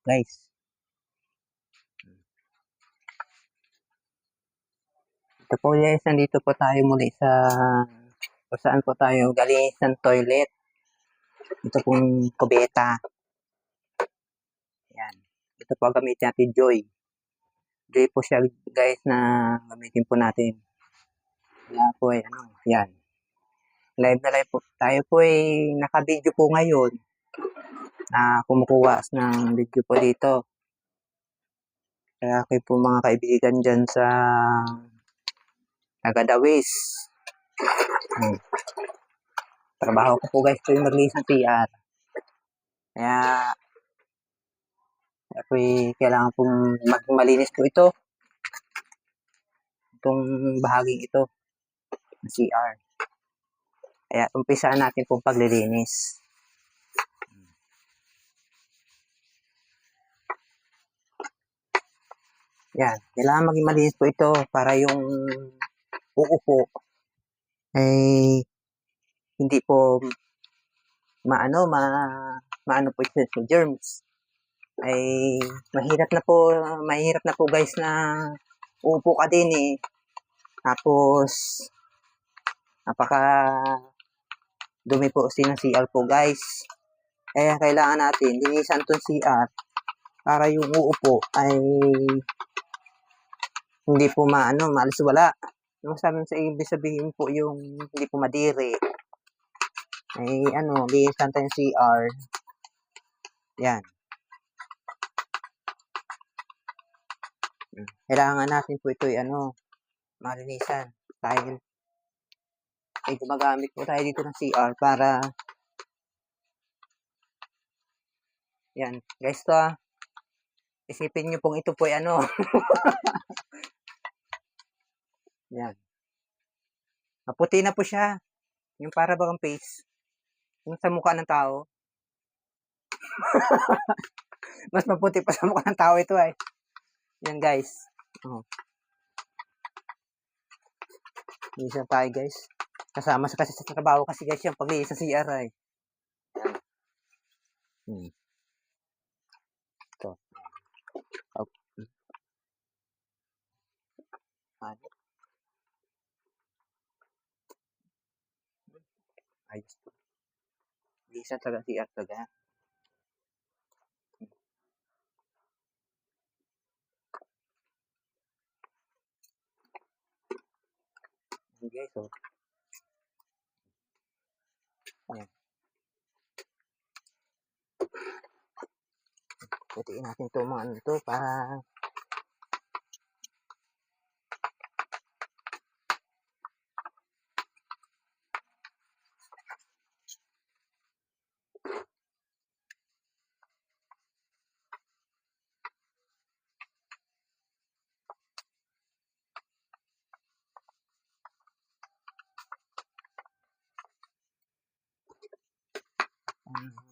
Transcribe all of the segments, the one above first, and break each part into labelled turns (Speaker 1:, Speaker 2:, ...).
Speaker 1: guys. Ito po guys, nandito po tayo muli sa kung saan po tayo galinisan toilet. Ito pong kubeta. Yan. Ito po gamitin natin Joy. Joy po siya guys na gamitin po natin. Kaya po ay yan. Live na live po. Tayo po ay naka-video po ngayon na kumukuha ng video po dito. Kaya kayo po mga kaibigan dyan sa Tagadawis. Trabaho ko po guys po yung maglinis ng CR. Kaya po kailangan pong malinis po ito. Itong bahaging ito ng CR. Kaya umpisaan natin pong paglilinis. Yan. Kailangan maging malinis po ito para yung uupo ay hindi po maano po ito sa germs. Ay mahirap na po guys na uupo ka din eh. Tapos napaka dumi po ng CR po guys. Kaya kailangan natin linisan itong CR para yung uupo ay hindi po maalis wala. Yung ibig sabihin po yung hindi po madiri. Ay linisan tayo yung CR. Yan. Kailangan natin po ito malinisan. Dahil gumagamit po tayo dito ng CR para yan. Guys to isipin nyo pong ito po ay yan. Maputi na po siya. Yung para bang face. Yung sa mukha ng tao. Mas maputi pa sa mukha ng tao ito ay. Yan guys. Linisan tayo guys. Kasama kasi sa trabaho kasi guys yung paglinis sa CR ay. Ito. Ayos po. Linisan talaga CR talaga. Guys, ayan. Putiin natin ito mga ito para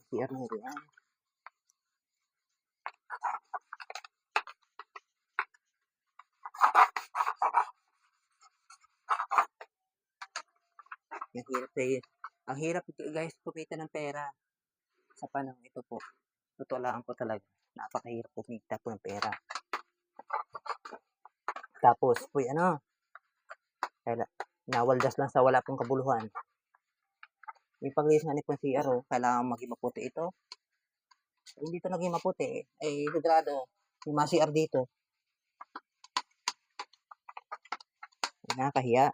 Speaker 1: CR na ito yan. Ang hirap guys kumita ng pera sa panahon ito po. Totoo lang po talaga. Napakahirap kumita po ng pera. Tapos po nawaldas lang sa wala pong kabuluhan. Yung paglinis nga ni pong CR kailangan maging maputi ito. Hindi ito naging maputi ay sigurado yung mga CR dito. Nakakahiya.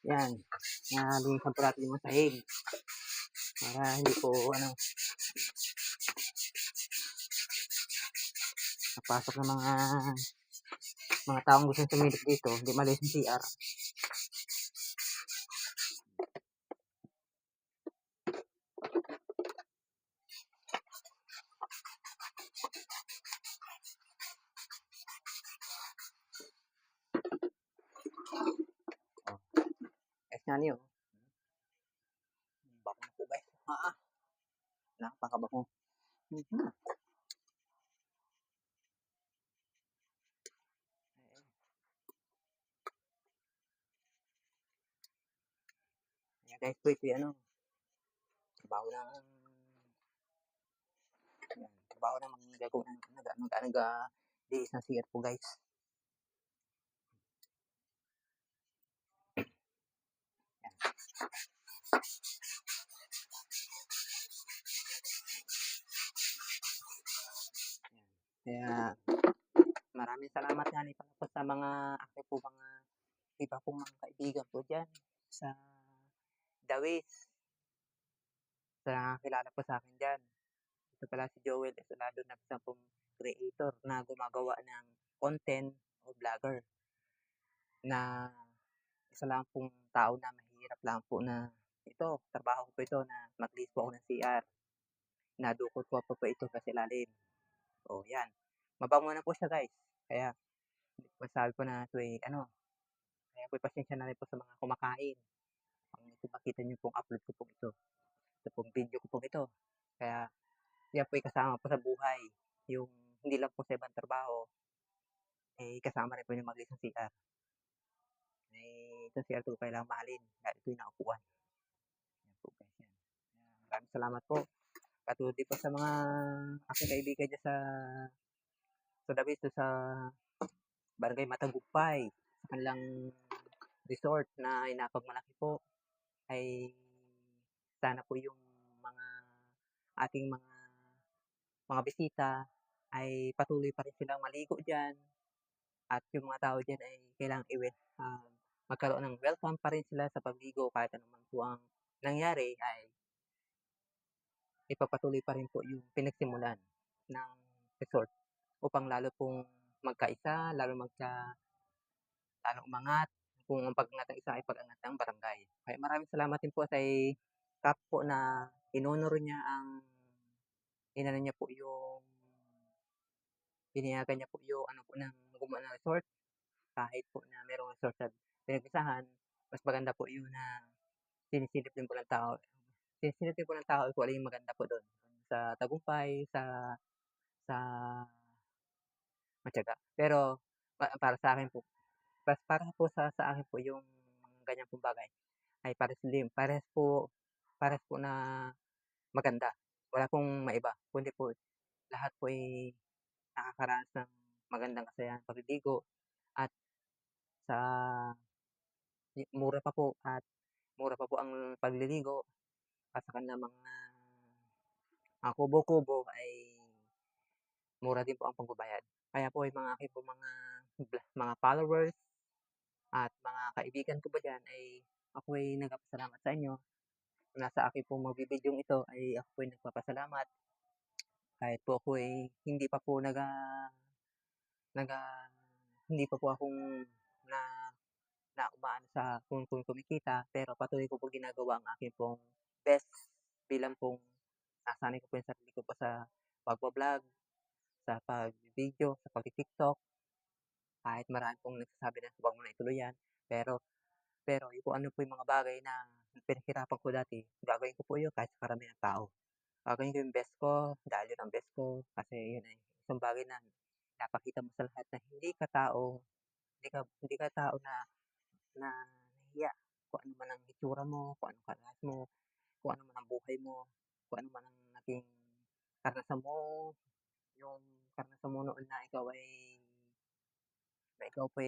Speaker 1: Yan. Linisan po natin yung sahig. Para hindi po napasok ng mga taong gusto sumilip dito. Hindi malis yung CR. nga niyo. Bako na po guys. Napakabango. Mhm. Ayan guys, po ito ano, trabaho ng trabaho ng mga gagawa ng diis ng CR po guys. Kaya maraming salamat nga pala po sa mga ako po mga iba pong mga kaibigan po dyan sa Dawis. Sa nakakilala po sa akin dyan. Ito pala si Joel Esolado na isang pong creator na gumagawa ng content o vlogger na isa lang pong tao na mahirap lang po na ito, trabaho ko po ito na mag-list po ako ng CR. Nadukot ko po ito kasi lalim. O yan. Mabango na po siya guys. Kaya masabi ko na ito kaya po pasensya na rin po sa mga kumakain. Kung makita niyo pong upload ko po ito. Ito pong video ko po ito. Kaya yan po kasama po sa buhay. Yung hindi lang po sa ibang trabaho, kasama rin po yung mag-list ng CR. Itong CR ko kailangang mahalin dahil ito yung naupuan. Yan po guys yan. Maraming salamat po. Katulad din po sa mga aking kaibigan dyan sa Davis, sa Barangay Matagumpay, sa kanilang resort na inapagmalaki po, ay sana po yung mga ating mga bisita ay patuloy pa rin silang maligo dyan at yung mga tao dyan ay kailangang magkaroon ng welcome pa rin sila sa pagligo kahit anong po ang nangyari ay ipapatuloy pa rin po yung pinagsimulan ng resort upang lalo pong magkaisa, lalo umangat kung ang pag-angat ng isa ay pag-angat ng barangay. Kaya maraming salamat din po sa Kap po na inonor niya inano niya po yung pinayagan niya po yung ano po ng gumawa ng resort kahit po na merong resort sa pinagpisahan, mas maganda po yun na sinisilip din po ng tao. Sinisilip din po ng tao kung ano yung maganda po doon. Sa tagumpay, sa matyaga. Pero para sa akin po, para po sa akin po yung ganyan pong bagay ay pares po na maganda. Wala pong maiba, kundi po lahat po ay nakakaranas ng magandang kasayahan pagliligo at sa mura pa po ang pagliligo at sa kanilang mga kubo-kubo ay mura din po ang pagbabayad. Kaya po yung mga aking po mga followers at mga kaibigan ko po diyan ay ako ay nagpapasalamat sa inyo. Nasa akin pong magbibidyong ito ay ako po ay nagpapasalamat kahit po ako ay hindi pa po naga hindi pa po akong na umaano sa kung kumikita pero patuloy ko po ginagawa ang akin pong best bilang pong nasanay ko po yung sarili ko po sa pagba-vlog, sa pag-video, sa pag-TikTok. Kahit marami pong nagsasabi na huwag mo na ituloy yan. Pero yung kung ano po yung mga bagay na pinaghirapan ko dati, gagawin ko po yun kahit sa karamihan ng tao. Gagawin ko yung best ko dahil yun ang best ko kasi yun ay isang bagay na napakita mo sa lahat na hindi ka tao na nahiya kung ano man ang itsura mo, kung anong karanasan mo, kung ano man ang buhay mo, kung ano man ang naging karanasan mo, yung karanasan mo noon na ikaw pa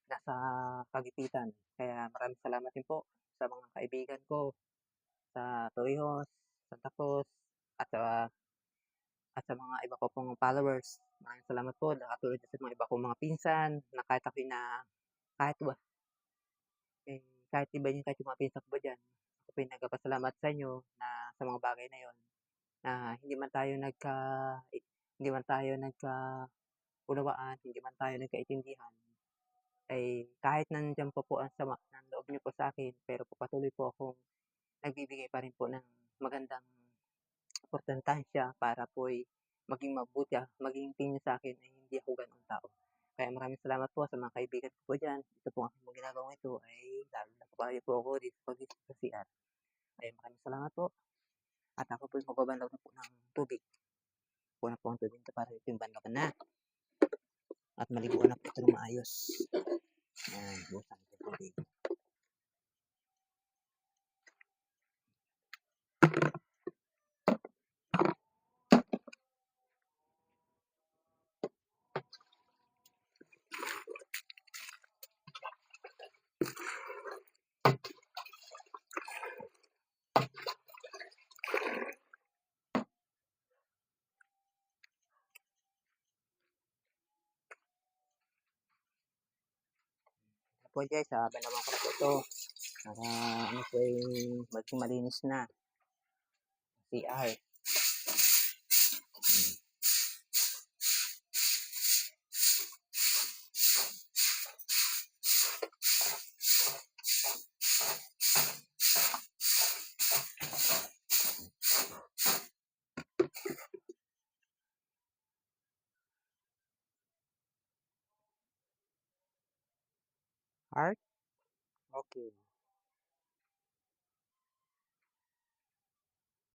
Speaker 1: nasa pagipitan. Kaya maraming salamat din po sa mga kaibigan ko sa Torrijos, Santa Cruz, at sa mga iba ko pong followers. Maraming salamat po. Nakatulad sa mga iba kong mga pinsan na kahit ba, kahit iba yung kahit yung mga pinsan ko ba dyan, ako po yung nagpapasalamat sa inyo na sa mga bagay na yon na hindi man tayo nagkaunawaan, hindi man tayo nagkaintindihan, ay kahit nandiyan pa po ang sama ng loob niyo po sa akin, pero patuloy po akong nagbibigay pa rin po ng magandang importansya para po maging mabuti, maging tingin sa akin ay hindi ako ganong tao. Kaya maraming salamat po sa mga kaibigan ko po diyan. Ito pong aking mga ginagawang ito ay lalo nagpapayo po ako dito pagdating sa CR. Kaya maraming salamat po at ako po'y magbabanlaw na po ng tubig. Kuha na po ang tubig nito para ito yung banlawan na at maliguan na po ito ng maayos. Ayan, buhusan ito ng tubig. Po guys, banawan ko na po ito para ano po ay maging malinis na CR. Art? Okay.